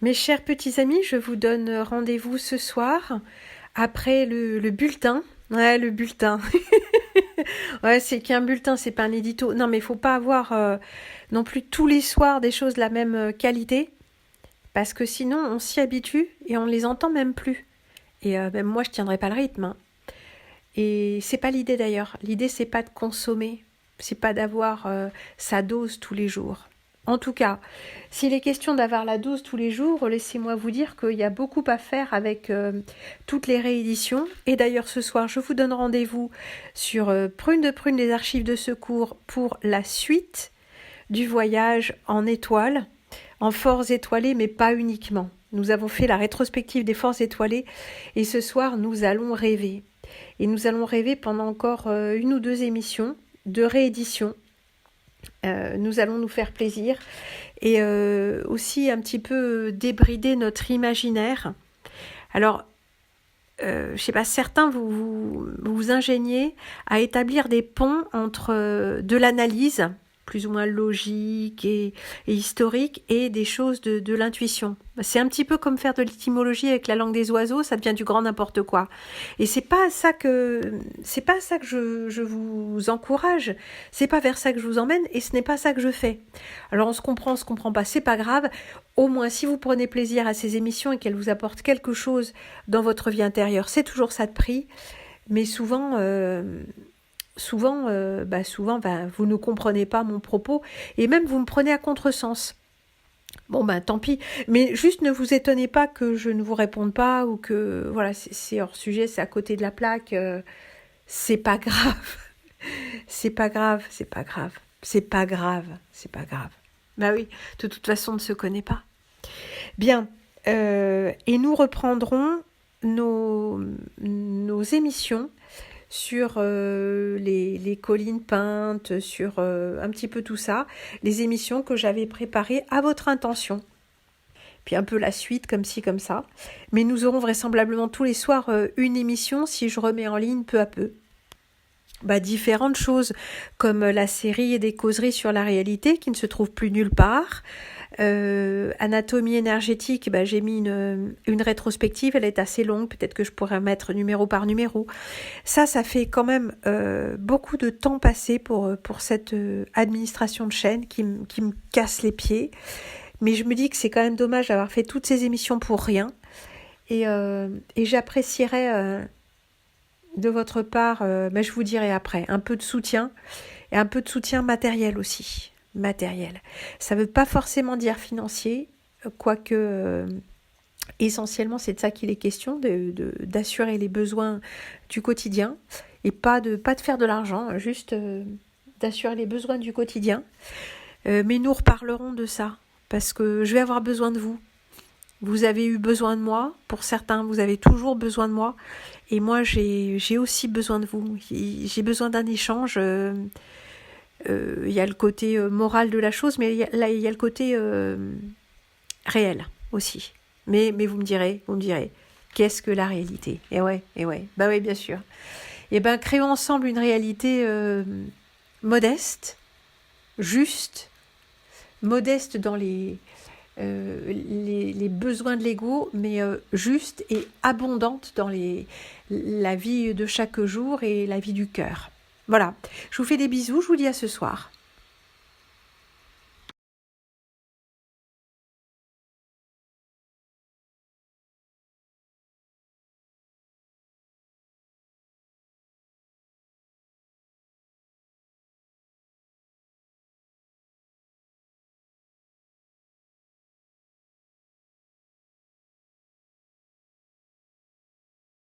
Mes chers petits amis, je vous donne rendez-vous ce soir après le bulletin. Ouais, le bulletin. Ouais, c'est qu'un bulletin, c'est pas un édito. Non, mais il faut pas avoir non plus tous les soirs des choses de la même qualité, parce que sinon on s'y habitue et on les entend même plus. Et même moi, je tiendrai pas le rythme, hein. Et c'est pas l'idée d'ailleurs. L'idée, c'est pas de consommer, c'est pas d'avoir sa dose tous les jours. En tout cas, s'il est question d'avoir la dose tous les jours, laissez-moi vous dire qu'il y a beaucoup à faire avec toutes les rééditions. Et d'ailleurs, ce soir, je vous donne rendez-vous sur Prune de Prune des archives de secours pour la suite du voyage en étoiles, en forts étoilés, mais pas uniquement. Nous avons fait la rétrospective des forts étoilés et ce soir, nous allons rêver. Et nous allons rêver pendant encore une ou deux émissions de réédition. Nous allons nous faire plaisir et aussi un petit peu débrider notre imaginaire. Alors, je sais pas, certains vous ingéniez à établir des ponts entre de l'analyse, plus ou moins logique et historique, et des choses de l'intuition. C'est un petit peu comme faire de l'étymologie avec la langue des oiseaux, ça devient du grand n'importe quoi. Et c'est pas ça que je vous encourage, c'est pas vers ça que je vous emmène, et ce n'est pas ça que je fais. Alors on se comprend pas, c'est pas grave. Au moins, si vous prenez plaisir à ces émissions et qu'elles vous apportent quelque chose dans votre vie intérieure, c'est toujours ça de prix. Mais souvent, vous ne comprenez pas mon propos et même vous me prenez à contresens. Bon tant pis, mais juste ne vous étonnez pas que je ne vous réponde pas ou que voilà, c'est hors sujet, c'est à côté de la plaque, c'est pas grave. C'est pas grave, c'est pas grave. C'est pas grave, c'est pas grave. Bah oui, de toute façon, on ne se connaît pas. Bien, et nous reprendrons nos émissions sur les collines peintes, sur un petit peu tout ça, les émissions que j'avais préparées à votre intention. Puis un peu la suite, comme ci, comme ça. Mais nous aurons vraisemblablement tous les soirs une émission si je remets en ligne peu à peu. Différentes choses, comme la série des causeries sur la réalité qui ne se trouve plus nulle part. Anatomie énergétique, j'ai mis une rétrospective, elle est assez longue, peut-être que je pourrais mettre numéro par numéro. Ça fait quand même beaucoup de temps passé pour cette administration de chaîne qui me casse les pieds. Mais je me dis que c'est quand même dommage d'avoir fait toutes ces émissions pour rien. Et j'apprécierais de votre part, mais je vous dirai après, un peu de soutien et un peu de soutien matériel aussi. Matériel. Ça ne veut pas forcément dire financier, quoique essentiellement c'est de ça qu'il est question, d'assurer les besoins du quotidien et pas de faire de l'argent, juste d'assurer les besoins du quotidien. Mais nous reparlerons de ça, parce que je vais avoir besoin de vous. Vous avez eu besoin de moi, pour certains vous avez toujours besoin de moi, et moi j'ai aussi besoin de vous. J'ai besoin d'un échange. Il y a le côté moral de la chose, mais il y a le côté réel aussi. Mais vous me direz, qu'est-ce que la réalité ? Et ouais, bah oui, bien sûr. Et créons ensemble une réalité modeste, juste, modeste dans les besoins de l'ego, mais juste et abondante dans la vie de chaque jour et la vie du cœur. Voilà, je vous fais des bisous, je vous dis à ce soir.